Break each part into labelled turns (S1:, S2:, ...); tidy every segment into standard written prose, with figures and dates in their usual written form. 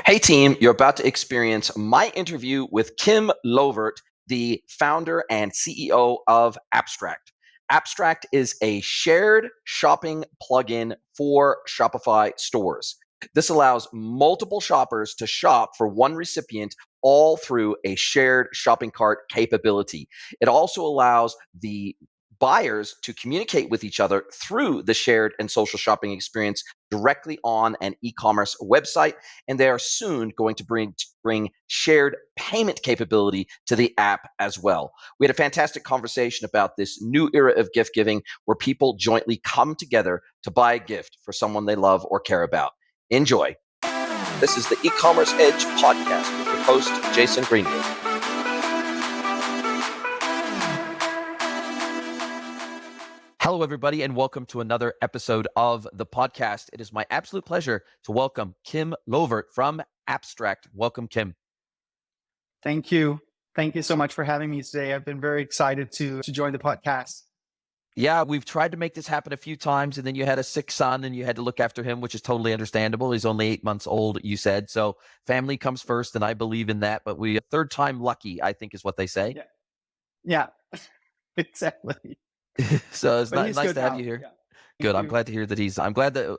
S1: Hey team, you're about to experience my interview with Kim Lowert, the founder and CEO of Appstract. Appstract is a shared shopping plugin for Shopify stores. This allows multiple shoppers to shop for one recipient all through a shared shopping cart capability. It also allows the buyers to communicate with each other through the shared and social shopping experience directly on an e-commerce website, and they are soon going to bring shared payment capability to the app as well. We had a fantastic conversation about this new era of gift giving where people jointly come together to buy a gift for someone they love or care about. Enjoy. This is the E-commerce Edge podcast with your host, Jason Greenwood. Hello, everybody, and welcome to another episode of the podcast. It is my absolute pleasure to welcome Kim Lowert from Appstract. Welcome, Kim.
S2: Thank you. Thank you so much for having me today. I've been very excited to join the podcast.
S1: Yeah, we've tried to make this happen a few times, and then you had a sick son and you had to look after him, which is totally understandable. He's only 8 months old, you said. So family comes first, and I believe in that. But we third time lucky, I think is what they say.
S2: Yeah, exactly.
S1: So it's
S2: But he's
S1: nice
S2: good
S1: to have
S2: now.
S1: you here.
S2: Yeah.
S1: Good.
S2: Thank
S1: I'm
S2: you.
S1: glad to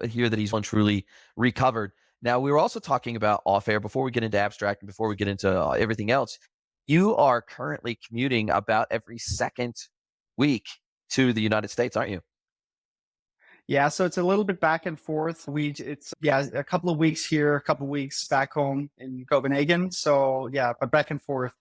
S1: hear that he's one truly recovered. Now, we were also talking about off air before we get into Appstract and before we get into everything else. You are currently commuting about every second week to the United States, aren't you?
S2: Yeah, so it's a little bit back and forth. It's a couple of weeks here, a couple of weeks back home in Copenhagen. So yeah, but back and forth.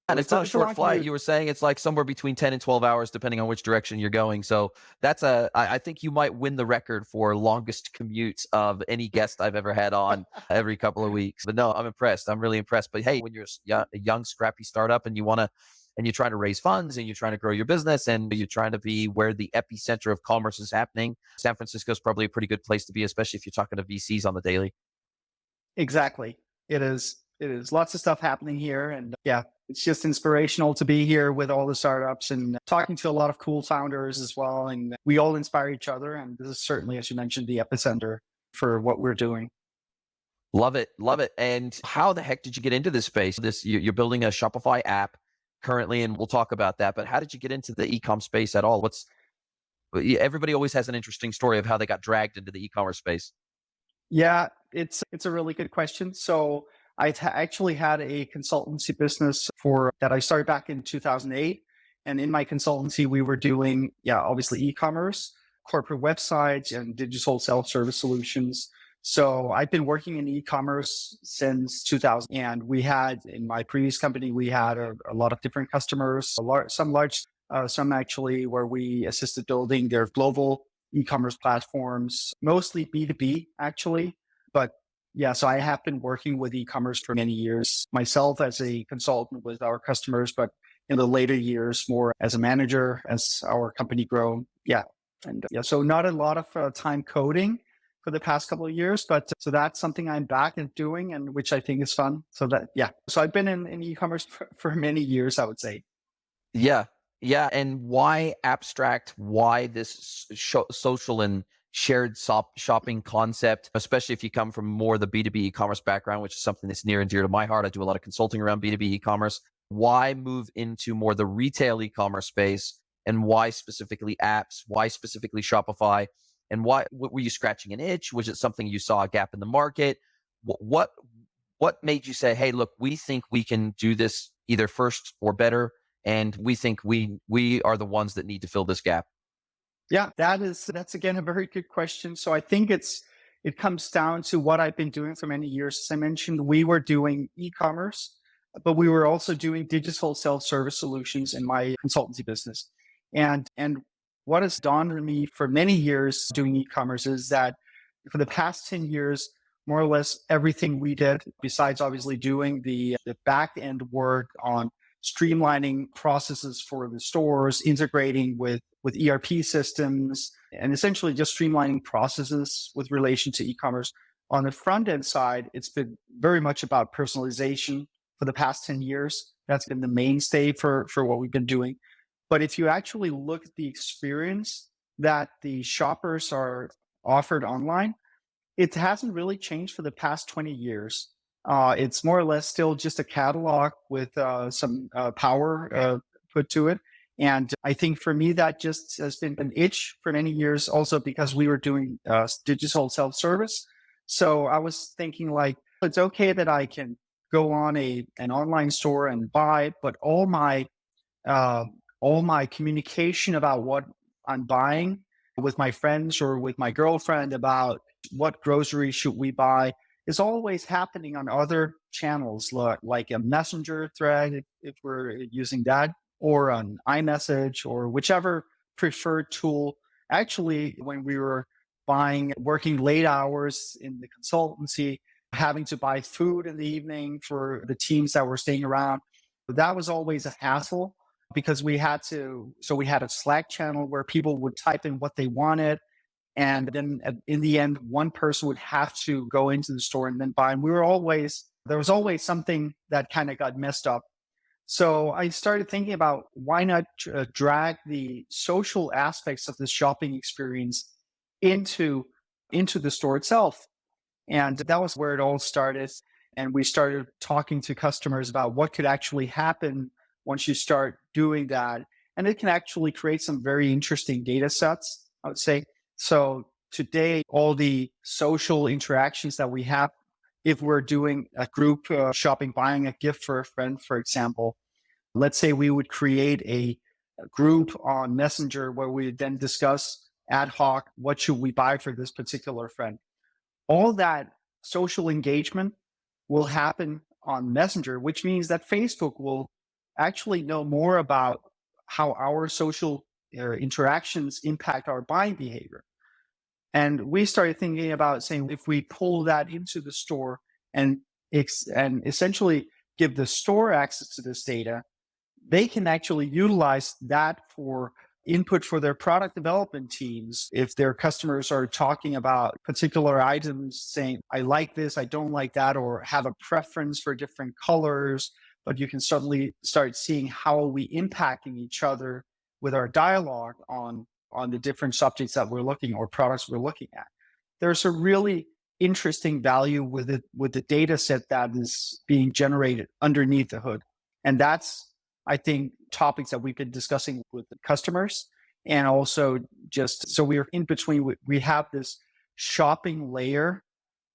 S1: And it's not a short
S2: long
S1: flight.
S2: commute.
S1: You were saying it's like somewhere between 10 and 12 hours, depending on which direction you're going. So I think you might win the record for longest commutes of any guest I've ever had on every couple of weeks. But no, I'm impressed. I'm really impressed. But hey, when you're a young, scrappy startup and you're trying to raise funds and you're trying to grow your business and you're trying to be where the epicenter of commerce is happening, San Francisco is probably a pretty good place to be, especially if you're talking to VCs on the daily.
S2: Exactly. It is. It is. Lots of stuff happening here. And yeah, it's just inspirational to be here with all the startups and talking to a lot of cool founders as well. And we all inspire each other. And this is certainly, as you mentioned, the epicenter for what we're doing.
S1: Love it. Love it. And how the heck did you get into this space? You're building a Shopify app currently, and we'll talk about that. But how did you get into the e-com space at all? Everybody always has an interesting story of how they got dragged into the e-commerce space.
S2: Yeah, it's a really good question. So actually had a consultancy business that I started back in 2008. And in my consultancy, we were doing, obviously e-commerce, corporate websites, and digital self-service solutions. So I've been working in e-commerce since 2000. And in my previous company, we had a lot of different customers, some large, some actually where we assisted building their global e-commerce platforms, mostly B2B actually. But yeah, so I have been working with e-commerce for many years myself as a consultant with our customers, but in the later years, more as a manager as our company grown. Yeah. And so not a lot of time coding for the past couple of years, but so that's something I'm back and doing and which I think is fun. So so I've been in e-commerce for many years, I would say.
S1: Yeah. Yeah. And why Appstract? Why this social and shared shopping concept, especially if you come from more the B2B e-commerce background, which is something that's near and dear to my heart. I do a lot of consulting around B2B e-commerce. Why move into more the retail e-commerce space, and why specifically apps? Why specifically Shopify? And why were you scratching an itch? Was it something you saw a gap in the market? What made you say, hey, look, we think we can do this either first or better, and we think we are the ones that need to fill this gap?
S2: Yeah, that's again a very good question. So I think it comes down to what I've been doing for many years. As I mentioned, we were doing e-commerce, but we were also doing digital self-service solutions in my consultancy business. And what has dawned on me for many years doing e-commerce is that for the past 10 years, more or less everything we did, besides obviously doing the back end work on streamlining processes for the stores, integrating with ERP systems, and essentially just streamlining processes with relation to e-commerce. On the front end side, it's been very much about personalization for the past 10 years. That's been the mainstay for what we've been doing. But if you actually look at the experience that the shoppers are offered online, it hasn't really changed for the past 20 years. It's more or less still just a catalog with some power put to it. And I think for me, that just has been an itch for many years, also because we were doing digital self service. So I was thinking, like, it's okay that I can go on an online store and buy, but uh, all my communication about what I'm buying with my friends or with my girlfriend about what groceries should we buy is always happening on other channels, like a messenger thread, if we're using that, or an iMessage, or whichever preferred tool. Actually, when we were working late hours in the consultancy, having to buy food in the evening for the teams that were staying around, that was always a hassle because we had a Slack channel where people would type in what they wanted. And then in the end, one person would have to go into the store and then buy. And there was always something that kind of got messed up. So I started thinking about why not drag the social aspects of the shopping experience into, into the store itself. And that was where it all started. And we started talking to customers about what could actually happen once you start doing that. And it can actually create some very interesting data sets, I would say. So today, all the social interactions that we have, if we're doing a group shopping, buying a gift for a friend, for example, let's say we would create a group on Messenger where we then discuss ad hoc, what should we buy for this particular friend? All that social engagement will happen on Messenger, which means that Facebook will actually know more about how our social interactions impact our buying behavior. And we started thinking about saying, if we pull that into the store and and essentially give the store access to this data, they can actually utilize that for input for their product development teams. If their customers are talking about particular items, saying, I like this, I don't like that, or have a preference for different colors, but you can suddenly start seeing how are we impacting each other with our dialogue on the different subjects that we're looking or products we're looking at. There's a really interesting value with the data set that is being generated underneath the hood. And that's, I think, topics that we've been discussing with the customers. And also just so we're in between, we have this shopping layer,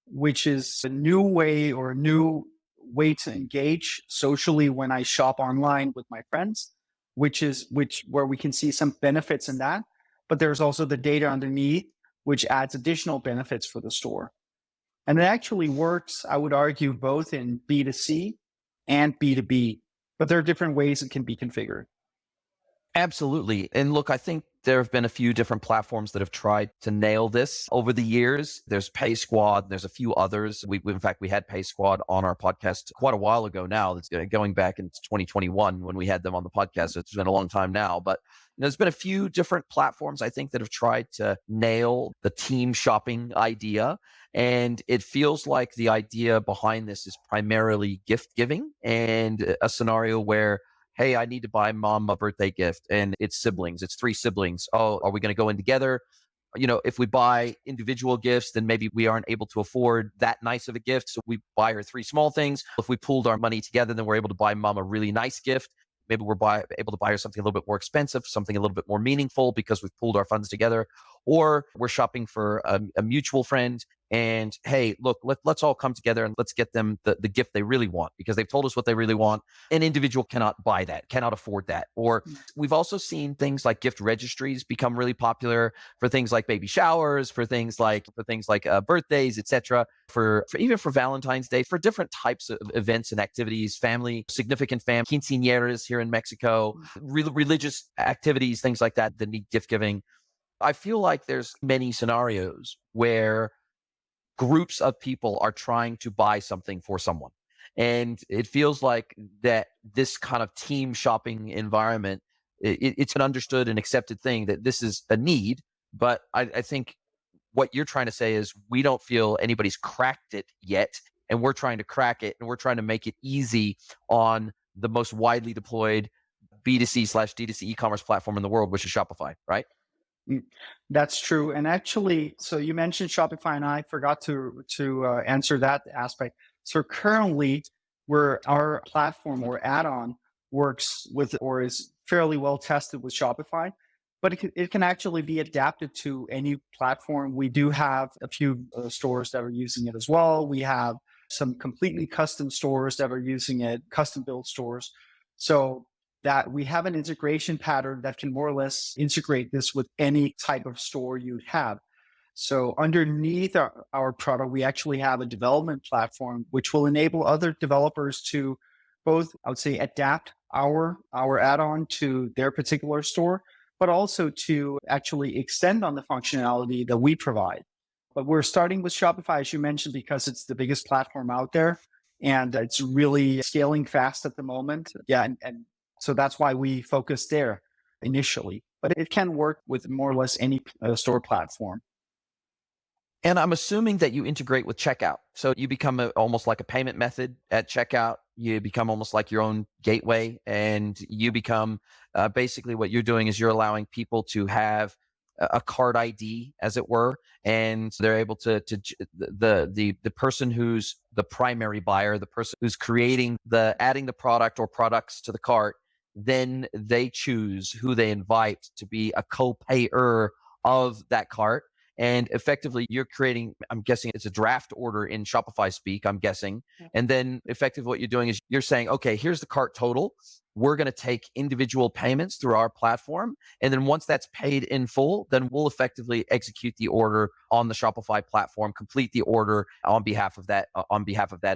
S2: which is a new way or a new way to engage socially when I shop online with my friends, which where we can see some benefits in that. But there's also the data underneath, which adds additional benefits for the store. And it actually works, I would argue, both in B2C and B2B, but there are different ways it can be configured.
S1: Absolutely. And look, I think there have been a few different platforms that have tried to nail this over the years. There's Pay Squad, there's a few others. In fact, we had Pay Squad on our podcast quite a while ago now. It's going back into 2021 when we had them on the podcast. So it's been a long time now. But there's been a few different platforms, I think, that have tried to nail the team shopping idea. And it feels like the idea behind this is primarily gift giving and a scenario where, hey, I need to buy mom a birthday gift and it's siblings, it's 3 siblings. Oh, are we going to go in together? If we buy individual gifts, then maybe we aren't able to afford that nice of a gift. So we buy her 3 small things. If we pooled our money together, then we're able to buy mom a really nice gift. Maybe we're able to buy her something a little bit more expensive, something a little bit more meaningful because we've pooled our funds together. Or we're shopping for a mutual friend. And hey, look, let's all come together and let's get them the gift they really want because they've told us what they really want. An individual cannot buy that, cannot afford that. Or we've also seen things like gift registries become really popular for things like baby showers, for things like birthdays, etc. For even for Valentine's Day, for different types of events and activities, significant family, quinceañeras here in Mexico, religious activities, things like that need gift giving. I feel like there's many scenarios where groups of people are trying to buy something for someone. And it feels like that this kind of team shopping environment, it's an understood and accepted thing that this is a need. But I think what you're trying to say is we don't feel anybody's cracked it yet. And we're trying to crack it and we're trying to make it easy on the most widely deployed B2C/D2C e-commerce platform in the world, which is Shopify, right?
S2: That's true. And actually, so you mentioned Shopify, and I forgot to answer that aspect. So currently, where our platform or add-on works with or is fairly well tested with Shopify, but it can actually be adapted to any platform. We do have a few stores that are using it as well. We have some completely custom stores that are using it, custom built stores. So that we have an integration pattern that can more or less integrate this with any type of store you have. So underneath our product, we actually have a development platform, which will enable other developers to both, I would say, adapt our add-on to their particular store, but also to actually extend on the functionality that we provide. But we're starting with Shopify, as you mentioned, because it's the biggest platform out there and it's really scaling fast at the moment. Yeah, and so that's why we focus there initially. But it can work with more or less any store platform.
S1: And I'm assuming that you integrate with checkout. So you become almost like a payment method at checkout. You become almost like your own gateway, and you become basically what you're doing is you're allowing people to have a card ID, as it were, and they're able to the person who's the primary buyer, the person who's adding the product or products to the cart, then they choose who they invite to be a co-payer of that cart. And effectively, you're creating, I'm guessing it's a draft order in Shopify speak, I'm guessing. And then effectively what you're doing is you're saying, okay, here's the cart total. We're going to take individual payments through our platform. And then once that's paid in full, then we'll effectively execute the order on the Shopify platform, complete the order on behalf of that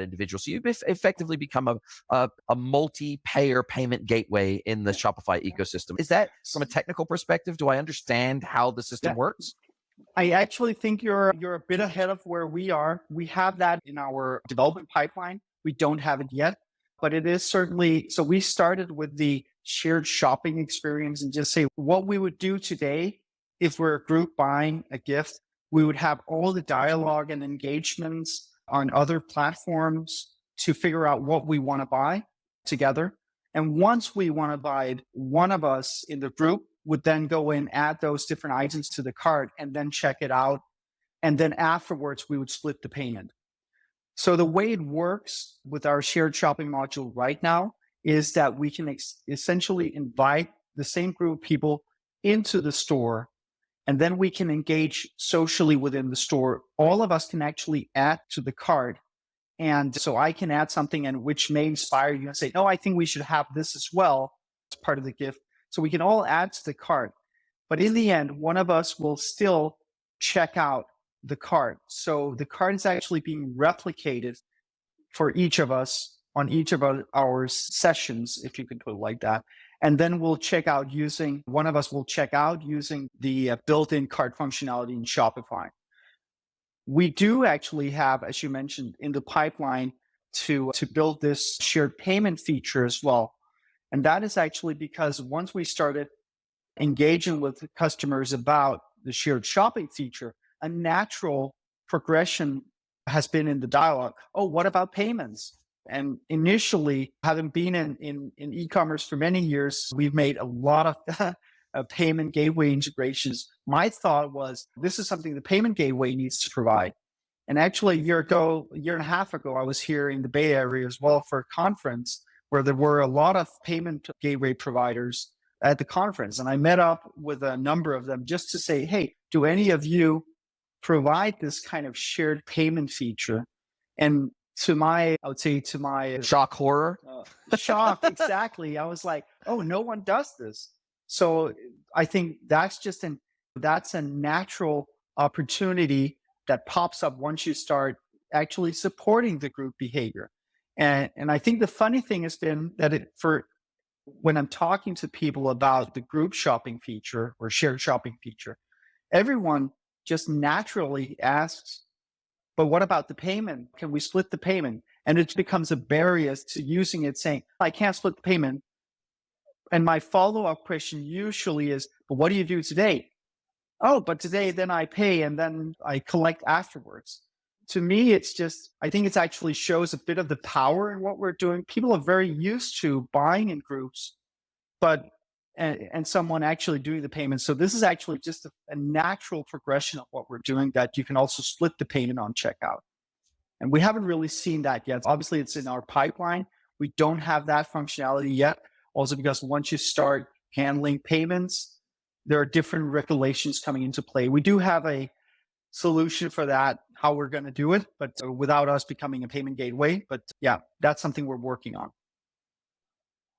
S1: individual. So you effectively become a multi-payer payment gateway in the Shopify ecosystem. Is that from a technical perspective? Do I understand how the system works?
S2: I actually think you're a bit ahead of where we are. We have that in our development pipeline. We don't have it yet, but it is certainly, so we started with the shared shopping experience and just say what we would do today if we're a group buying a gift, we would have all the dialogue and engagements on other platforms to figure out what we want to buy together. And once we want to buy it, one of us in the group would then go in, add those different items to the cart, and then check it out. And then afterwards, we would split the payment. So the way it works with our shared shopping module right now is that we can essentially invite the same group of people into the store, and then we can engage socially within the store. All of us can actually add to the cart. And so I can add something and which may inspire you and say, no, I think we should have this as well as part of the gift. So we can all add to the cart. But in the end, one of us will still check out the cart. So the cart is actually being replicated for each of us on each of our sessions, if you can put it like that. And then we'll check out one of us will check out using the built-in cart functionality in Shopify. We do actually have, as you mentioned, in the pipeline to build this shared payment feature as well. And that is actually because once we started engaging with customers about the shared shopping feature, a natural progression has been in the dialogue. Oh, what about payments? And initially, having been in e-commerce for many years, we've made a lot of payment gateway integrations. My thought was, this is something the payment gateway needs to provide. And actually, a year and a half ago, I was here in the Bay Area as well for a conference where there were a lot of payment gateway providers at the conference. And I met up with a number of them just to say, hey, do any of you provide this kind of shared payment feature? And to my
S1: shock horror,
S2: shock, exactly. I was like, oh, no one does this. So I think that's a natural opportunity that pops up once you start actually supporting the group behavior. And I think the funny thing has been that when I'm talking to people about the group shopping feature or shared shopping feature, everyone just naturally asks, but what about the payment? Can we split the payment? And it becomes a barrier to using it, saying, I can't split the payment. And my follow-up question usually is, but what do you do today? Oh, but today then I pay and then I collect afterwards. To me, I think it actually shows a bit of the power in what we're doing. People are very used to buying in groups, and someone actually doing the payment. So this is actually just a natural progression of what we're doing, that you can also split the payment on checkout. And we haven't really seen that yet. Obviously, it's in our pipeline. We don't have that functionality yet. Also, because once you start handling payments, there are different regulations coming into play. We do have a solution for that, how we're going to do it, but without us becoming a payment gateway. But yeah, that's something we're working on.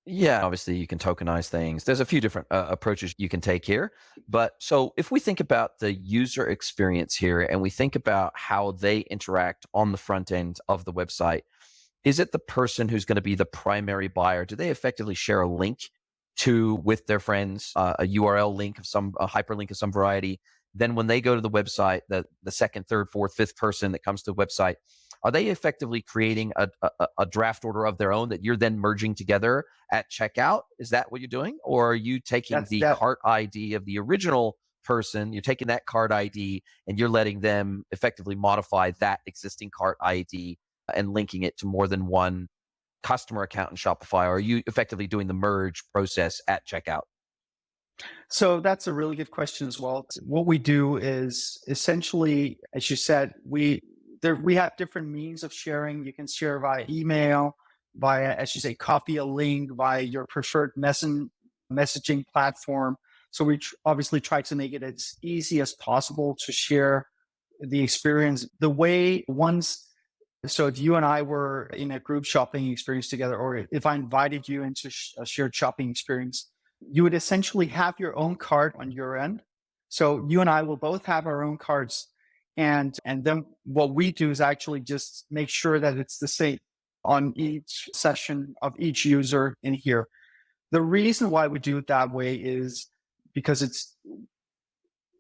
S1: Yeah, obviously you can tokenize things. There's a few different approaches you can take here. But so if we think about the user experience here and we think about how they interact on the front end of the website, is it the person who's going to be the primary buyer? Do they effectively share a link with their friends, a URL link of a hyperlink of some variety? Then when they go to the website, the second, third, fourth, fifth person that comes to the website, are they effectively creating a draft order of their own that you're then merging together at checkout? Is that what you're doing? Or are you taking the cart ID of the original person, you're taking that cart ID and you're letting them effectively modify that existing cart ID and linking it to more than one customer account in Shopify? Or are you effectively doing the merge process at checkout?
S2: So that's a really good question as well. What we do is essentially, as you said, we have different means of sharing. You can share via email, via, as you say, copy a link via your preferred messaging platform. So we obviously try to make it as easy as possible to share the experience. The way so if you and I were in a group shopping experience together, or if I invited you into a shared shopping experience, you would essentially have your own card on your end. So you and I will both have our own cards. And then what we do is actually just make sure that it's the same on each session of each user in here. The reason why we do it that way is because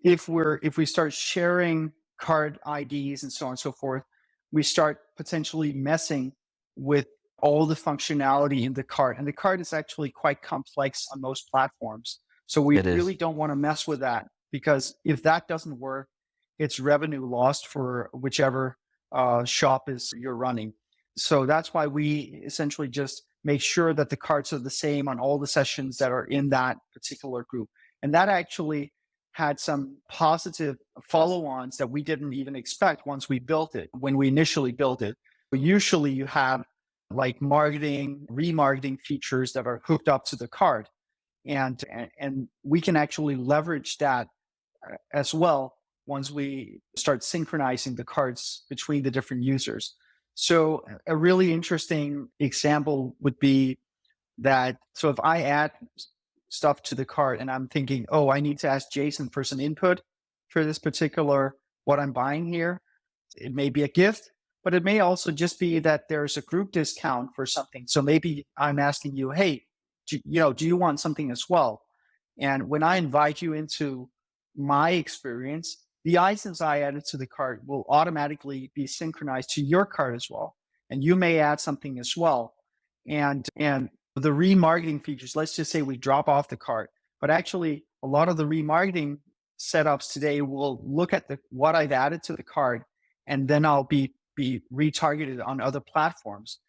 S2: if we start sharing card IDs and so on and so forth, we start potentially messing with all the functionality in the cart. And the cart is actually quite complex on most platforms. So we really don't want to mess with that, because if that doesn't work, it's revenue lost for whichever shop you're running. So that's why we essentially just make sure that the carts are the same on all the sessions that are in that particular group. And that actually had some positive follow-ons that we didn't even expect once we built it, when we initially built it. But usually you have like remarketing features that are hooked up to the cart. And we can actually leverage that as well once we start synchronizing the carts between the different users. So a really interesting example would be that, so if I add stuff to the cart and I'm thinking, oh, I need to ask Jason for some input for this particular, what I'm buying here. It may be a gift, but it may also just be that there's a group discount for something. So maybe I'm asking you, hey, do you want something as well? And when I invite you into my experience, the items I added to the cart will automatically be synchronized to your cart as well. And you may add something as well. And the remarketing features, let's just say we drop off the cart, but actually a lot of the remarketing setups today will look at what I've added to the cart, and then I'll be retargeted on other platforms.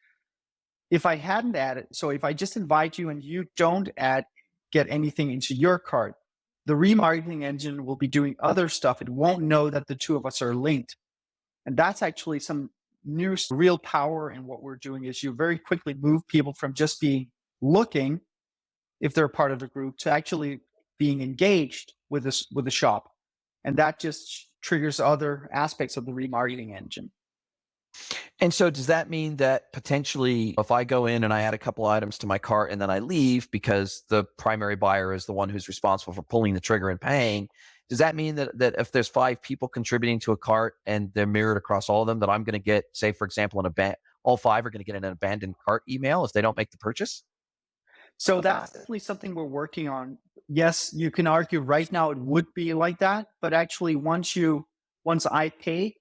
S2: If I hadn't added, so if I just invite you and you don't get anything into your cart, the remarketing engine will be doing other stuff. It won't know that the two of us are linked. And that's actually some new real power in what we're doing, is you very quickly move people from just being looking, if they're part of the group, to actually being engaged with the shop. And that just triggers other aspects of the remarketing engine.
S1: And so does that mean that potentially if I go in and I add a couple items to my cart and then I leave because the primary buyer is the one who's responsible for pulling the trigger and paying, does that mean that if there's 5 people contributing to a cart and they're mirrored across all of them, that I'm going to get, say, for example, all 5 are going to get an abandoned cart email if they don't make the purchase?
S2: So that's definitely something we're working on. Yes, you can argue right now it would be like that, but actually once I pay,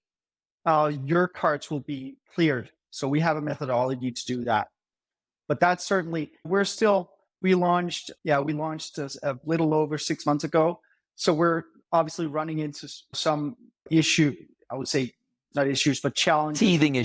S2: your carts will be cleared. So we have a methodology to do that. But that's certainly, we launched a little over 6 months ago. So we're obviously running into some issue, I would say, not issues, but challenges.
S1: Teething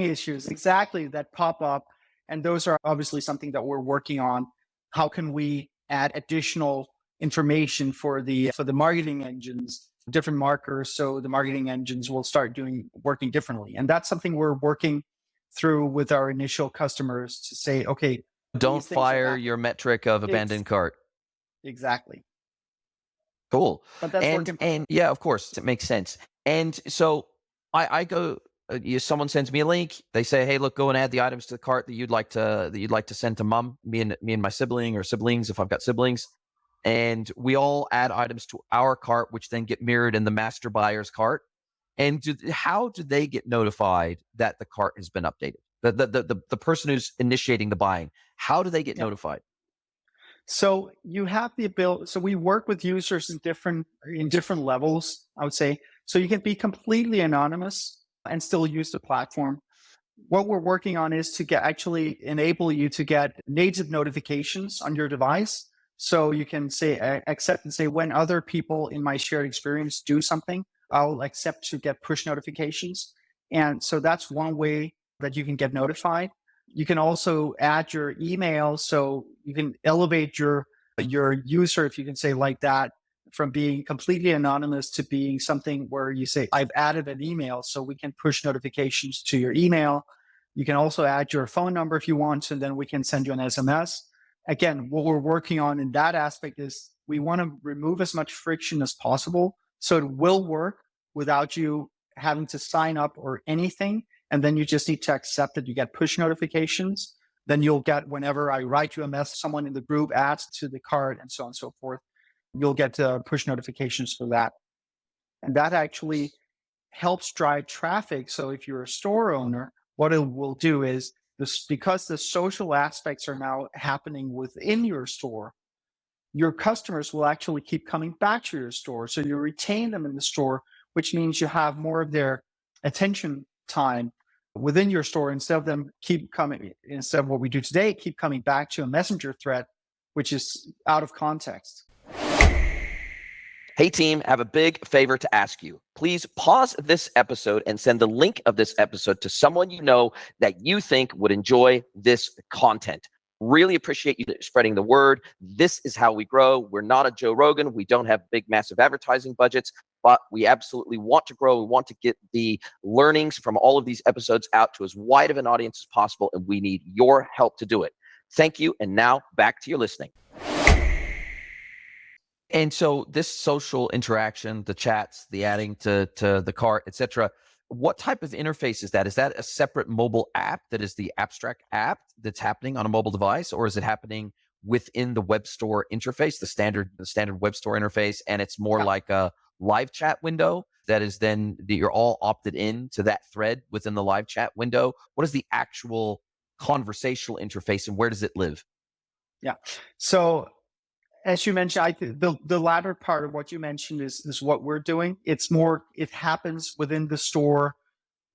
S1: issues,
S2: exactly, that pop up. And those are obviously something that we're working on. How can we add additional information for the marketing engines different markers, so the marketing engines will start working differently. And that's something we're working through with our initial customers to say, okay,
S1: Don't
S2: these things are
S1: fire
S2: happening.
S1: your metric of abandoned cart.
S2: Exactly.
S1: Cool.
S2: But that's working.
S1: And yeah, of course, it makes sense. And so I go. Someone sends me a link. They say, "Hey, look, go and add the items to the cart that you'd like to send to mom, me and my sibling or siblings if I've got siblings." And we all add items to our cart, which then get mirrored in the master buyer's cart. And how do they get notified that the cart has been updated? The person who's initiating the buying, how do they get
S2: Yeah.
S1: notified?
S2: So you have the ability. So we work with users in different levels, I would say. So you can be completely anonymous and still use the platform. What we're working on is to actually enable you to get native notifications on your device. So you can say accept and say, when other people in my shared experience do something, I'll accept to get push notifications. And so that's one way that you can get notified. You can also add your email, so you can elevate your user, if you can say like that, from being completely anonymous to being something where you say, I've added an email, so we can push notifications to your email. You can also add your phone number if you want, and then we can send you an SMS. Again, what we're working on in that aspect is we want to remove as much friction as possible so it will work without you having to sign up or anything. And then you just need to accept that you get push notifications. Then you'll get, whenever I write you a message, someone in the group adds to the cart and so on and so forth, you'll get push notifications for that. And that actually helps drive traffic. So if you're a store owner, what it will do is this, because the social aspects are now happening within your store, your customers will actually keep coming back to your store. So you retain them in the store, which means you have more of their attention time within your store instead of what we do today, keep coming back to a messenger thread, which is out of context.
S1: Hey team, I have a big favor to ask you. Please pause this episode and send the link of this episode to someone you know that you think would enjoy this content. Really appreciate you spreading the word. This is how we grow. We're not a Joe Rogan. We don't have big, massive advertising budgets, but we absolutely want to grow. We want to get the learnings from all of these episodes out to as wide of an audience as possible, and we need your help to do it. Thank you. And now back to your listening. And so this social interaction, the chats, the adding to the cart, etc. What type of interface is that? Is that a separate mobile app that is the Appstract app that's happening on a mobile device, or is it happening within the web store interface, the standard web store interface, and it's more
S2: Yeah.
S1: like a live chat window that is then that you're all opted in to that thread within the live chat window? What is the actual conversational interface, and where does it live?
S2: Yeah. So as you mentioned, the latter part of what you mentioned is what we're doing. It's more, it happens within the store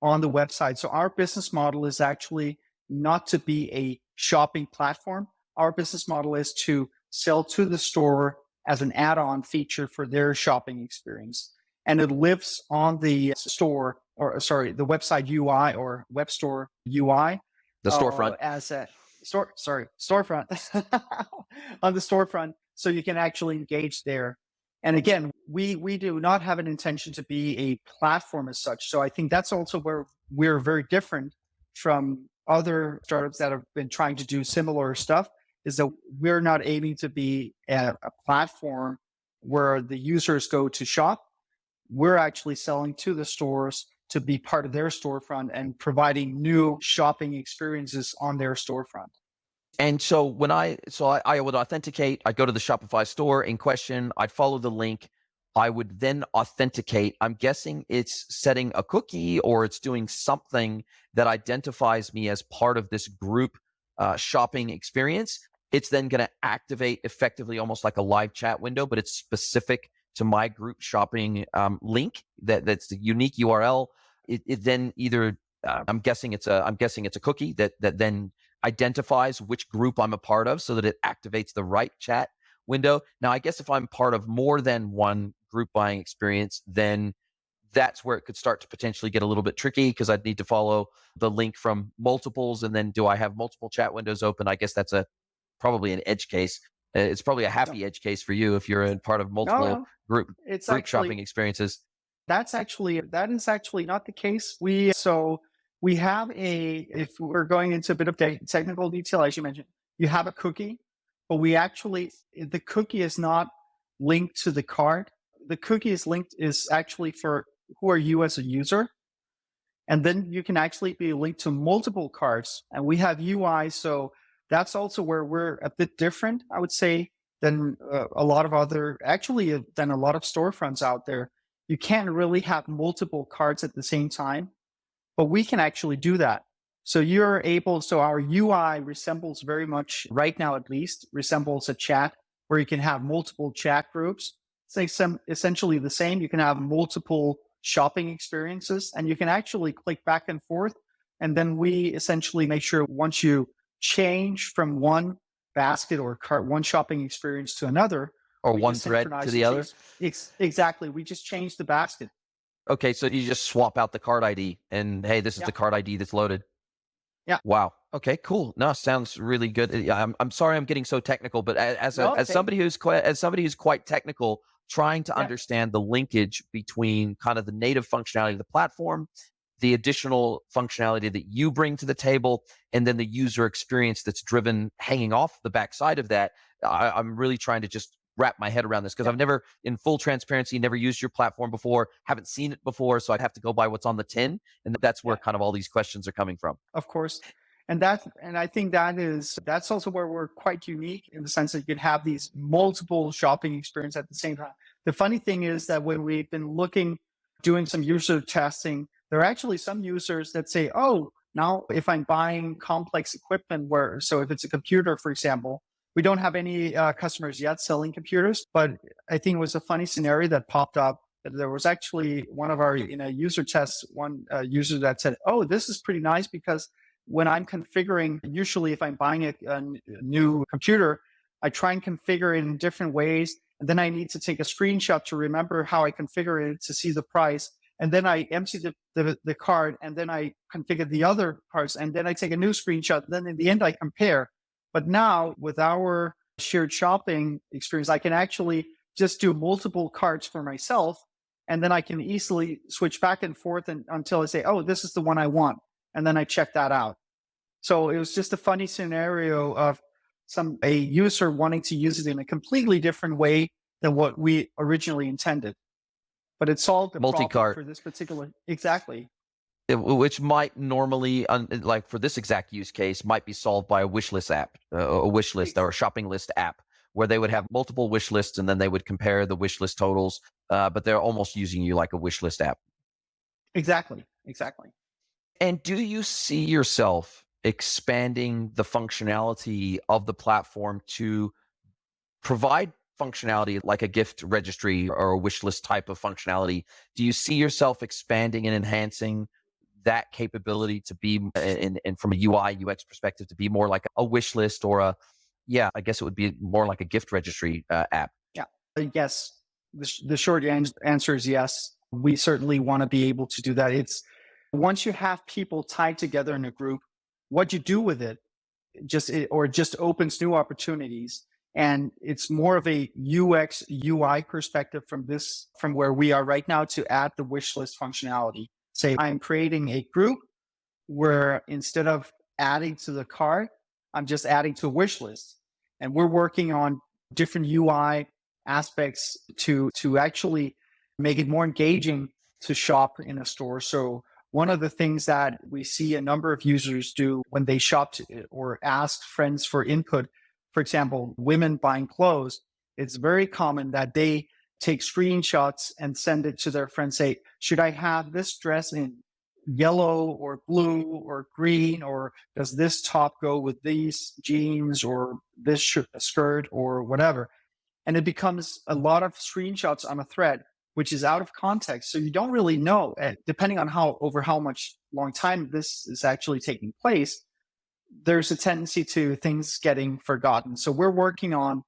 S2: on the website. So our business model is actually not to be a shopping platform. Our business model is to sell to the store as an add-on feature for their shopping experience. And it lives on the store, or sorry, the website UI or web store UI
S1: The storefront.
S2: as a storefront on the storefront, so you can actually engage there. And again, we do not have an intention to be a platform as such. So I think that's also where we're very different from other startups that have been trying to do similar stuff, is that we're not aiming to be a platform where the users go to shop. We're actually selling to the stores to be part of their storefront and providing new shopping experiences on their storefront.
S1: And so when I would authenticate, I'd go to the Shopify store in question, I'd follow the link, I would then authenticate. I'm guessing it's setting a cookie or it's doing something that identifies me as part of this group shopping experience. It's then going to activate effectively almost like a live chat window, but it's specific to my group shopping link that's the unique URL. It then either I'm guessing it's a cookie that then identifies which group I'm a part of so that it activates the right chat window. Now, I guess if I'm part of more than one group buying experience, then that's where it could start to potentially get a little bit tricky because I'd need to follow the link from multiples. And then do I have multiple chat windows open? I guess that's probably an edge case. It's probably a
S2: So
S1: happy edge case for you if you're in part of
S2: no,
S1: multiple
S2: no, it's
S1: group
S2: actually
S1: shopping experiences.
S2: that is actually not the case. We have a if we're going into a bit of technical detail, as you mentioned, you have a cookie, but the cookie is not linked to the card. The cookie is actually for who are you as a user, and then you can actually be linked to multiple cards. And we have UI, so that's also where we're a bit different, I would say, than a lot of than a lot of storefronts out there. You can't really have multiple cards at the same time, but we can actually do that. So our UI resembles very much, right now at least, resembles a chat where you can have multiple chat groups. It's essentially the same. You can have multiple shopping experiences and you can actually click back and forth. And then we essentially make sure once you change from one basket or cart, one shopping experience to another,
S1: Or
S2: we
S1: one
S2: just
S1: thread to
S2: synchronize
S1: the other.
S2: Exactly. We just change the basket.
S1: Okay, so you just swap out the card ID and hey, this is
S2: Yeah.
S1: the card ID that's loaded.
S2: Yeah.
S1: Wow. Okay, cool. No, sounds really good. I'm sorry I'm getting so technical, but
S2: No,
S1: as
S2: okay.
S1: somebody who's quite technical, trying to
S2: Yeah.
S1: understand the linkage between kind of the native functionality of the platform, the additional functionality that you bring to the table, and then the user experience that's driven hanging off the backside of that. I'm really trying to just wrap my head around this because
S2: Yeah.
S1: I've never, in full transparency, never used your platform before, haven't seen it before, so I'd have to go by what's on the tin, and that's where
S2: Yeah.
S1: kind of all these questions are coming from.
S2: Of course. And I think that's also where we're quite unique in the sense that you can have these multiple shopping experience at the same time. The funny thing is that when we've been doing some user testing, there are actually some users that say, oh, now if I'm buying complex equipment so if it's a computer, for example, we don't have any customers yet selling computers, but I think it was a funny scenario that popped up. There was actually one of our, in a user test, one user that said, oh, this is pretty nice because when I'm configuring, usually if I'm buying a new computer, I try and configure it in different ways. And then I need to take a screenshot to remember how I configure it to see the price. And then I empty the card and then I configure the other parts. And then I take a new screenshot. Then in the end, I compare. But now with our shared shopping experience, I can actually just do multiple cards for myself. And then I can easily switch back and forth until I say, oh, this is the one I want. And then I check that out. So it was just a funny scenario of a user wanting to use it in a completely different way than what we originally intended. But it solved the problem
S1: Multi-cart,
S2: for this particular. Exactly.
S1: which might normally, like for this exact use case, might be solved by a wish list app, a wish list or a shopping list app, where they would have multiple wish lists and then they would compare the wish list totals. But they're almost using you like a wish list app.
S2: Exactly. Exactly.
S1: And do you see yourself expanding the functionality of the platform to provide functionality like a gift registry or a wish list type of functionality? Do you see yourself expanding and enhancing that capability to be, and from a UI UX perspective, to be more like a wish list or I guess it would be more like a gift registry app?
S2: Yeah. Yes. The short answer is yes. We certainly want to be able to do that. It's once you have people tied together in a group, what you do with it just opens new opportunities. And it's more of a UX UI perspective from where we are right now to add the wish list functionality. Say I'm creating a group where instead of adding to the cart, I'm just adding to a wish list. And we're working on different UI aspects to actually make it more engaging to shop in a store. So one of the things that we see a number of users do when they shop or ask friends for input, for example, women buying clothes, it's very common that they take screenshots and send it to their friends, say, should I have this dress in yellow or blue or green, or does this top go with these jeans or this skirt or whatever? And it becomes a lot of screenshots on a thread, which is out of context. So you don't really know, depending on over how much long time this is actually taking place, there's a tendency to things getting forgotten. So we're working on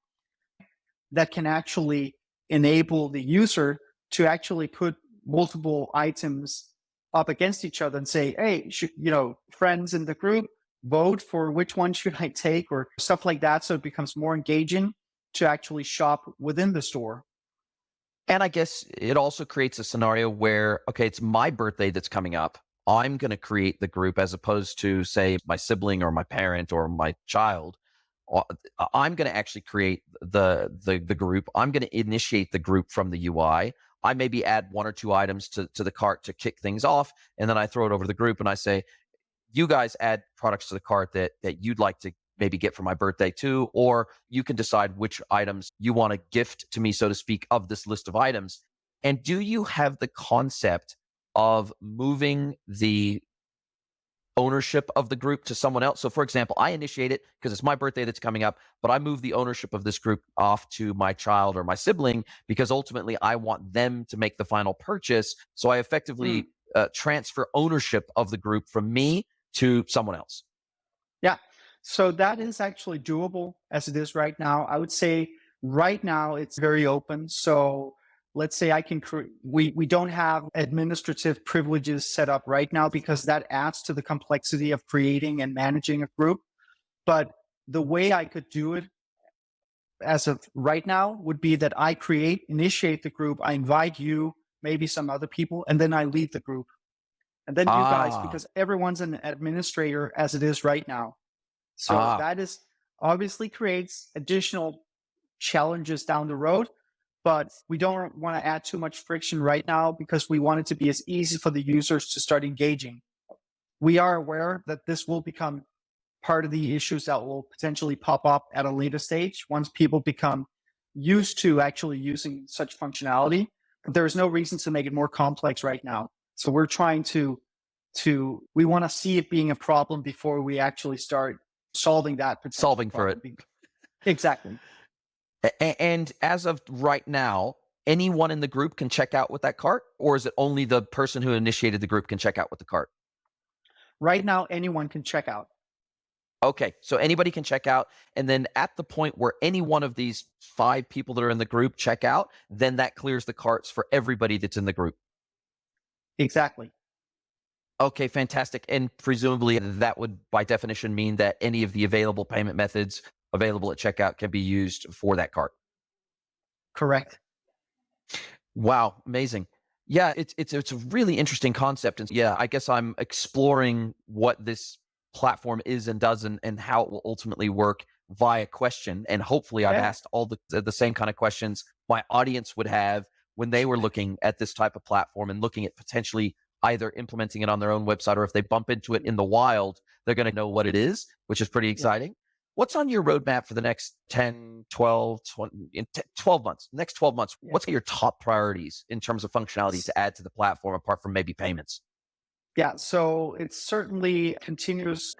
S2: that can actually enable the user to actually put multiple items up against each other and say, hey, friends in the group, vote for which one should I take or stuff like that. So it becomes more engaging. to actually shop within the store.
S1: And I guess it also creates a scenario where, okay, it's my birthday that's coming up. I'm going to create the group as opposed to, say, my sibling or my parent or my child. Uh, I'm going to actually create the group. I'm going to initiate the group from the UI. I maybe add one or two items to the cart to kick things off, and then I throw it over to the group and I say, you guys add products to the cart that you'd like to maybe get for my birthday too, or you can decide which items you want to gift to me, so to speak, of this list of items. And do you have the concept of moving the ownership of the group to someone else? So for example, I initiate it because it's my birthday that's coming up, but I move the ownership of this group off to my child or my sibling because ultimately I want them to make the final purchase. So I effectively transfer ownership of the group from me to someone else.
S2: Yeah. So that is actually doable as it is right now. I would say right now it's very open. So let's say I can we don't have administrative privileges set up right now because that adds to the complexity of creating and managing a group. But the way I could do it as of right now would be that I initiate the group, I invite you, maybe some other people, and then I lead the group. And then you guys,
S1: Ah,
S2: because everyone's an administrator as it is right now. So
S1: ah.
S2: that is obviously creates additional challenges down the road, but we don't want to add too much friction right now because we want it to be as easy for the users to start engaging. We are aware that this will become part of the issues that will potentially pop up at a later stage once people become used to actually using such functionality. But there is no reason to make it more complex right now. So we're trying to we want to see it being a problem before we actually start solving that potential
S1: Solving for it.
S2: problem. Exactly.
S1: And as of right now, anyone in the group can check out with that cart, or is it only the person who initiated the group can check out with the cart?
S2: Right now, anyone can check out.
S1: Okay, so anybody can check out, and then at the point where any one of these 5 people that are in the group check out, then that clears the carts for everybody that's in the group.
S2: Exactly.
S1: Okay, fantastic. And presumably that would, by definition, mean that any of the available payment methods available at checkout can be used for that cart.
S2: Correct.
S1: Wow, amazing. Yeah, it's a really interesting concept, and yeah, I guess I'm exploring what this platform is and does, and how it will ultimately work via question. And hopefully, I've
S2: Yeah.
S1: asked all the same kind of questions my audience would have when they were looking at this type of platform and looking at potentially either implementing it on their own website, or if they bump into it in the wild, they're going to know what it is, which is pretty
S2: Yeah.
S1: exciting. What's on your roadmap for the next 10, 12, 20, 12 months? Next 12 months,
S2: Yeah.
S1: what's your top priorities in terms of functionality to add to the platform apart from maybe payments?
S2: Yeah, so it's certainly continuous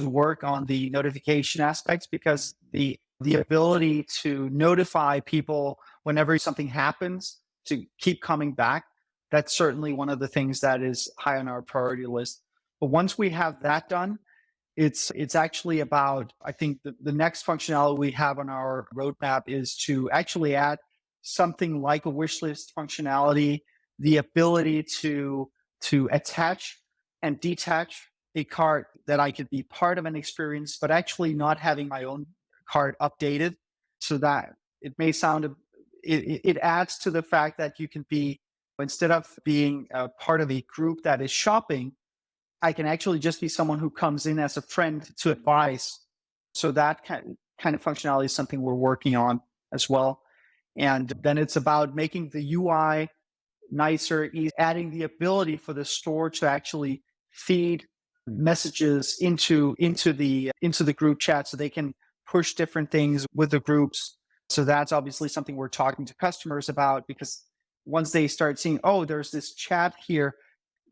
S2: work on the notification aspects because the ability to notify people whenever something happens to keep coming back, that's certainly one of the things that is high on our priority list. But once we have that done, it's actually about, I think the next functionality we have on our roadmap is to actually add something like a wish list functionality, the ability to attach and detach a cart that I could be part of an experience, but actually not having my own cart updated, so that it may sound it adds to the fact that you can be, instead of being a part of a group that is shopping, I can actually just be someone who comes in as a friend to advise. So that kind of functionality is something we're working on as well. And then it's about making the UI nicer, adding the ability for the store to actually feed messages into the group chat so they can push different things with the groups. So that's obviously something we're talking to customers about, because once they start seeing, oh, there's this chat here,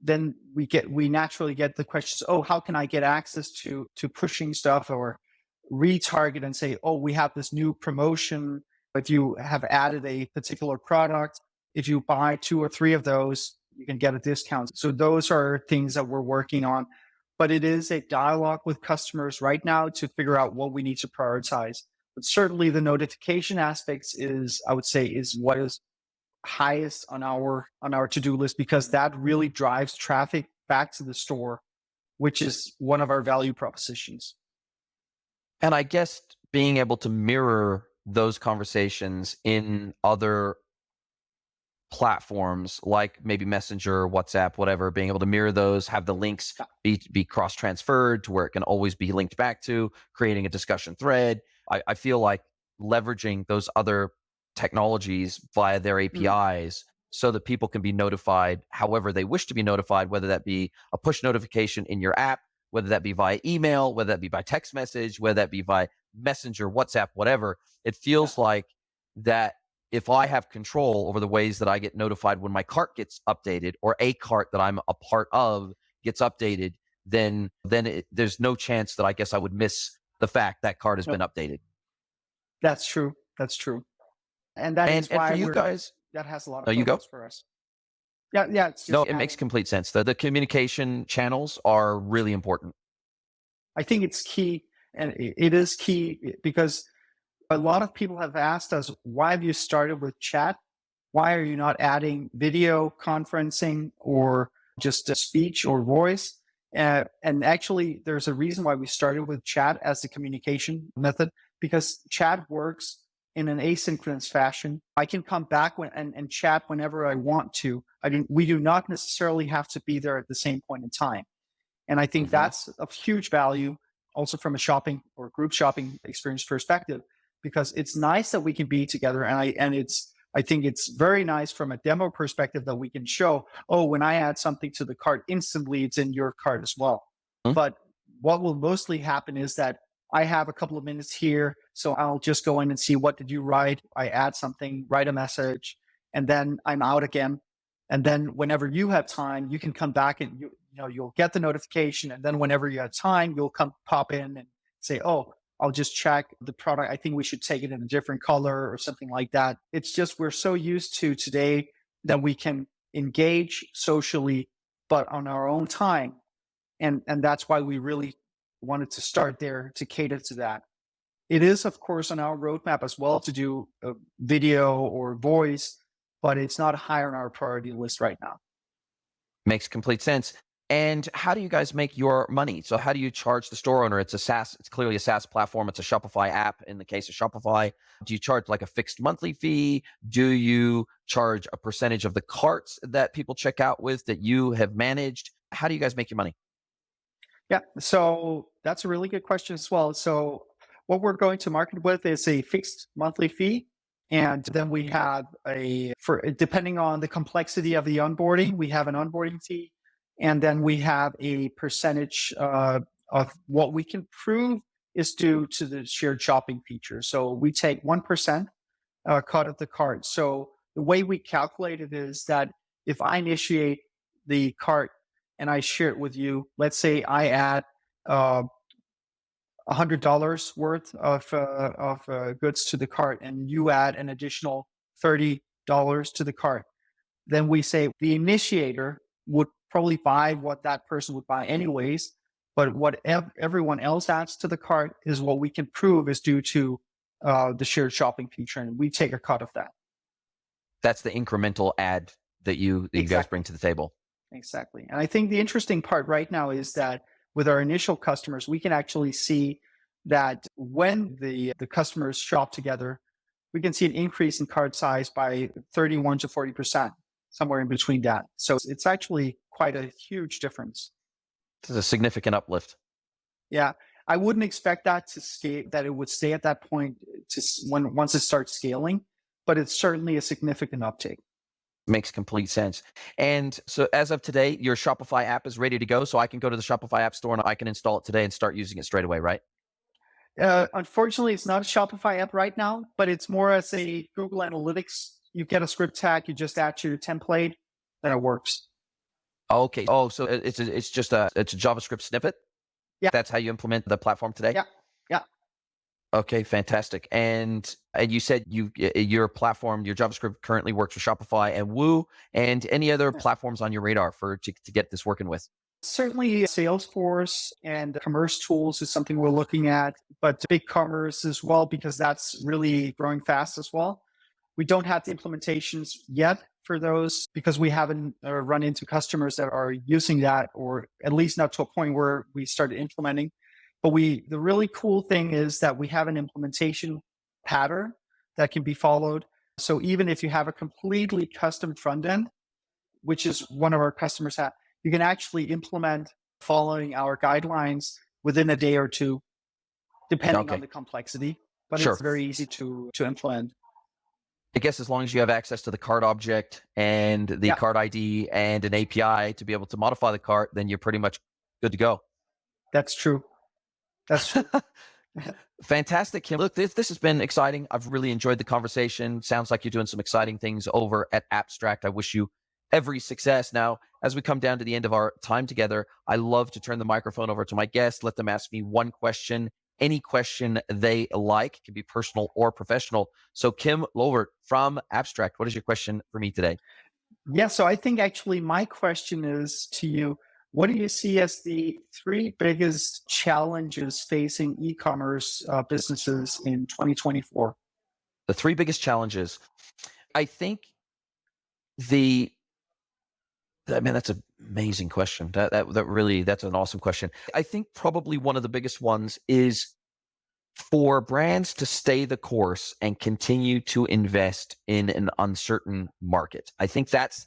S2: then we naturally get the questions, oh, how can I get access to pushing stuff, or retarget and say, oh, we have this new promotion. If you have added a particular product, if you buy 2 or 3 of those, you can get a discount. So those are things that we're working on. But it is a dialogue with customers right now to figure out what we need to prioritize. But certainly the notification aspects is, I would say, is what is highest on our to-do list, because that really drives traffic back to the store, which is one of our value propositions.
S1: And I guess being able to mirror those conversations in other platforms like maybe Messenger, WhatsApp, whatever, being able to mirror those, have the links be cross-transferred to where it can always be linked back to, creating a discussion thread. I feel like leveraging those other technologies via their APIs so that people can be notified however they wish to be notified, whether that be a push notification in your app, whether that be via email, whether that be by text message, whether that be via Messenger, WhatsApp, whatever. It feels like that if I have control over the ways that I get notified when my cart gets updated or a cart that I'm a part of gets updated, then there's no chance that I guess I would miss the fact that cart has been updated.
S2: That's true. That's true. And that is
S1: And
S2: why
S1: for you guys,
S2: that has a lot
S1: no,
S2: of
S1: you go.
S2: focus for us. Yeah, it's
S1: No,
S2: just
S1: it makes complete sense. The communication channels are really important.
S2: I think it's key, and it is key because a lot of people have asked us, why have you started with chat? Why are you not adding video conferencing or just speech or voice? And actually, there's a reason why we started with chat as the communication method, because chat works in an asynchronous fashion. I can come back and chat whenever I want to. We do not necessarily have to be there at the same point in time. And I think that's of huge value also from a shopping or group shopping experience perspective, because it's nice that we can be together. And I think it's very nice from a demo perspective that we can show, oh, when I add something to the cart, instantly it's in your cart as well. But what will mostly happen is that I have a couple of minutes here, so I'll just go in and see, what did you write? I add something, write a message, and then I'm out again. And then whenever you have time, you can come back and you'll get the notification. And then whenever you have time, you'll pop in and say, oh, I'll just check the product. I think we should take it in a different color or something like that. It's just, we're so used to today that we can engage socially, but on our own time. And that's why we really wanted to start there to cater to that. It is, of course, on our roadmap as well to do video or voice, but it's not high on our priority list right now.
S1: Makes complete sense. And how do you guys make your money? So how do you charge the store owner? It's clearly a SaaS platform. It's a Shopify app in the case of Shopify. Do you charge like a fixed monthly fee? Do you charge a percentage of the carts that people check out with that you have managed? How do you guys make your money?
S2: Yeah, so that's a really good question as well. So what we're going to market with is a fixed monthly fee. And then we have depending on the complexity of the onboarding, we have an onboarding fee. And then we have a percentage of what we can prove is due to the shared shopping feature. So we take 1% cut of the cart. So the way we calculate it is that if I initiate the cart and I share it with you, let's say I add $100 worth of goods to the cart, and you add an additional $30 to the cart, then we say the initiator would probably buy what that person would buy anyways, but what everyone else adds to the cart is what we can prove is due to the shared shopping feature, and we take a cut of that.
S1: That's the incremental ad that you guys bring to the table.
S2: Exactly. And I think the interesting part right now is that with our initial customers, we can actually see that when the customers shop together, we can see an increase in cart size by 31 to 40%, somewhere in between that. So it's actually quite a huge difference.
S1: It's a significant uplift.
S2: Yeah. I wouldn't expect that it would stay at that point once it starts scaling, but it's certainly a significant uptake.
S1: Makes complete sense. And so as of today, your Shopify app is ready to go. So I can go to the Shopify app store and I can install it today and start using it straight away, right?
S2: Unfortunately, it's not a Shopify app right now, but it's more as a Google Analytics. You get a script tag, you just add to your template, then it works.
S1: Okay. Oh, so it's just a JavaScript snippet?
S2: Yeah.
S1: That's how you implement the platform today?
S2: Yeah.
S1: Okay, fantastic. And you said your platform, your JavaScript currently works with Shopify and Woo, and any other platforms on your radar to get this working with?
S2: Certainly Salesforce and commerce tools is something we're looking at, but BigCommerce as well, because that's really growing fast as well. We don't have the implementations yet for those because we haven't run into customers that are using that, or at least not to a point where we started implementing. But the really cool thing is that we have an implementation pattern that can be followed. So even if you have a completely custom front end, which is one of our customers have, you can actually implement following our guidelines within a day or two, depending on
S1: Okay,
S2: the complexity. But it's
S1: sure.
S2: very easy to implement.
S1: I guess as long as you have access to the cart object and the
S2: Yeah,
S1: cart ID and an API to be able to modify the cart, then you're pretty much good to go.
S2: that's true. That's true.
S1: Fantastic, Kim. Look, this has been exciting. I've really enjoyed the conversation. Sounds like you're doing some exciting things over at Appstract. I wish you every success. Now, as we come down to the end of our time together, I love to turn the microphone over to my guests, let them ask me one question, any question they like. It can be personal or professional. So, Kim Lowert from Appstract, what is your question for me today?
S2: Yeah, so I think actually my question is to you, what do you see as the three biggest challenges facing e-commerce businesses in 2024?
S1: The three biggest challenges. I think the I mean, that's an amazing question. That really, that's an awesome question. I think probably one of the biggest ones is for brands to stay the course and continue to invest in an uncertain market. I think that's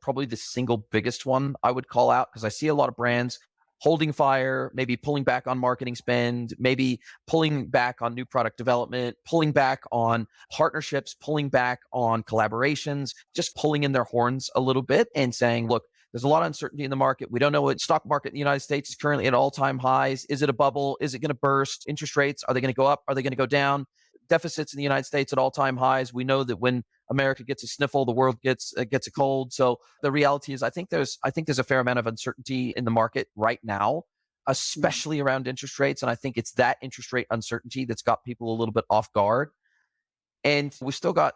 S1: probably the single biggest one I would call out, because I see a lot of brands holding fire, maybe pulling back on marketing spend, maybe pulling back on new product development, pulling back on partnerships, pulling back on collaborations, just pulling in their horns a little bit and saying, look, there's a lot of uncertainty in the market. We don't know what stock market in the United States is currently at all-time highs. Is it a bubble? Is it going to burst? Interest rates, are they going to go up? Are they going to go down? Deficits in the United States at all-time highs. We know that when America gets a sniffle, the world gets a cold. So the reality is, I think there's a fair amount of uncertainty in the market right now, especially around interest rates. And I think it's that interest rate uncertainty that's got people a little bit off guard. And we've still got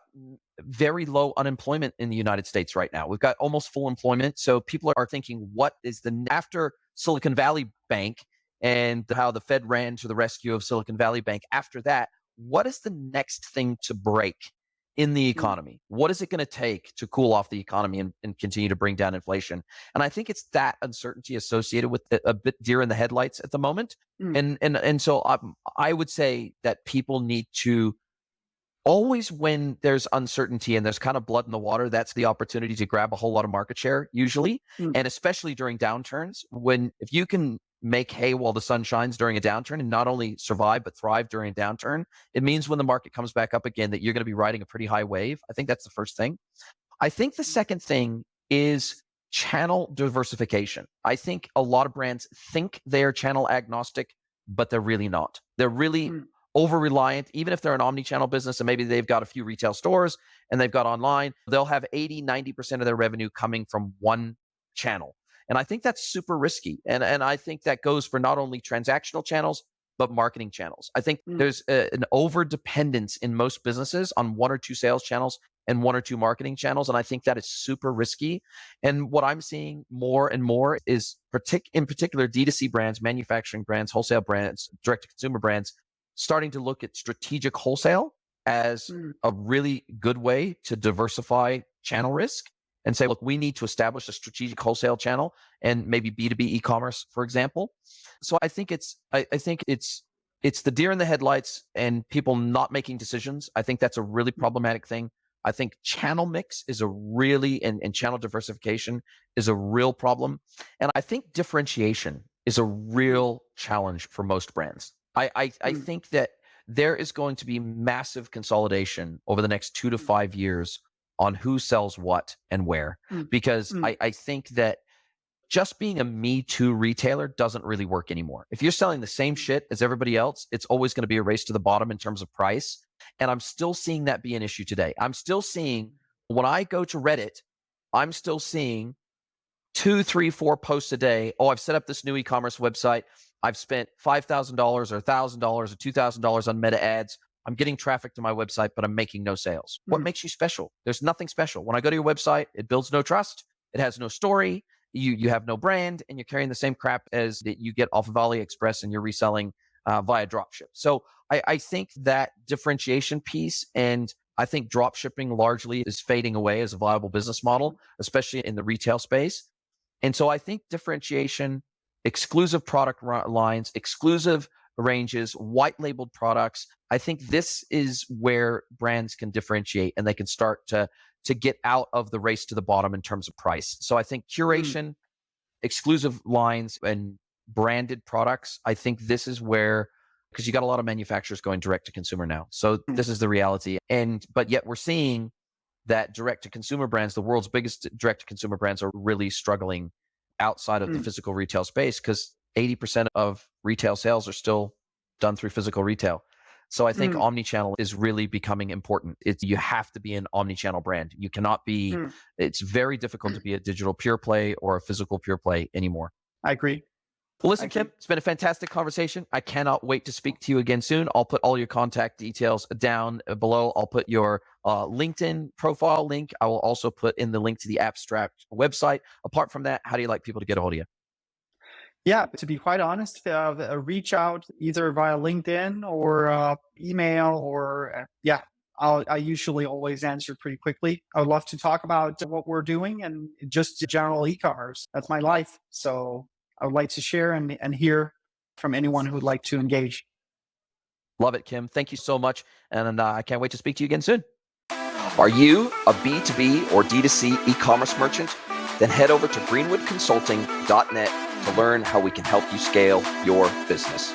S1: very low unemployment in the United States right now. We've got almost full employment. So people are thinking, what is after Silicon Valley Bank and how the Fed ran to the rescue of Silicon Valley Bank, after that, what is the next thing to break in the economy? What is it going to take to cool off the economy and continue to bring down inflation? And I think it's that uncertainty associated with a bit deer in the headlights at the moment. And so I would say that people need to always, when there's uncertainty and there's kind of blood in the water, that's the opportunity to grab a whole lot of market share usually. And especially during downturns, if you can make hay while the sun shines during a downturn and not only survive but thrive during a downturn, it means when the market comes back up again that you're going to be riding a pretty high wave. I think that's the first thing. I think the second thing is channel diversification. I think a lot of brands think they're channel agnostic, but they're really not. They're really over reliant. Even if they're an omni-channel business and maybe they've got a few retail stores and they've got online, they'll have 80-90% of their revenue coming from one channel. And I think that's super risky. And I think that goes for not only transactional channels, but marketing channels. I think there's an over dependence in most businesses on one or two sales channels and one or two marketing channels. And I think that is super risky. And what I'm seeing more and more is in particular D2C brands, manufacturing brands, wholesale brands, direct to consumer brands, starting to look at strategic wholesale as a really good way to diversify channel risk and say, look, we need to establish a strategic wholesale channel and maybe B2B e-commerce, for example. So I think it's the deer in the headlights and people not making decisions. I think that's a really problematic thing. I think channel mix is and channel diversification is a real problem. And I think differentiation is a real challenge for most brands. I think that there is going to be massive consolidation over the next 2 to 5 years on who sells what and where, because I think that just being a Me Too retailer doesn't really work anymore. If you're selling the same shit as everybody else, it's always going to be a race to the bottom in terms of price. And I'm still seeing that be an issue today. I'm still seeing, when I go to Reddit, I'm still seeing 2, 3, 4 posts a day. Oh, I've set up this new e-commerce website. I've spent $5,000 or $1,000 or $2,000 on meta ads. I'm getting traffic to my website, but I'm making no sales. What makes you special? There's nothing special. When I go to your website, it builds no trust. It has no story. You have no brand, and you're carrying the same crap as that you get off of AliExpress and you're reselling via dropship. So I think that differentiation piece, and I think dropshipping largely is fading away as a viable business model, especially in the retail space. And so I think differentiation, exclusive product lines, exclusive ranges, white labeled products. I think this is where brands can differentiate and they can start to get out of the race to the bottom in terms of price. So I think curation, exclusive lines, and branded products, I think this is where, because you got a lot of manufacturers going direct to consumer now. So this is the reality. But yet we're seeing that direct to consumer brands, the world's biggest direct to consumer brands, are really struggling outside of the physical retail space because 80% of retail sales are still done through physical retail. So I think omni-channel is really becoming important. You have to be an omni-channel brand. You cannot be, it's very difficult to be a digital pure play or a physical pure play anymore.
S2: I agree.
S1: Well, listen, Kim, it's been a fantastic conversation. I cannot wait to speak to you again soon. I'll put all your contact details down below. I'll put your LinkedIn profile link. I will also put in the link to the Appstract website. Apart from that, how do you like people to get a hold of you?
S2: Yeah, to be quite honest, reach out either via LinkedIn or email or I usually always answer pretty quickly. I would love to talk about what we're doing and just general e-commerce. That's my life. So I would like to share and hear from anyone who would like to engage.
S1: Love it, Kim. Thank you so much. And I can't wait to speak to you again soon. Are you a B2B or D2C e-commerce merchant? Then head over to greenwoodconsulting.net to learn how we can help you scale your business.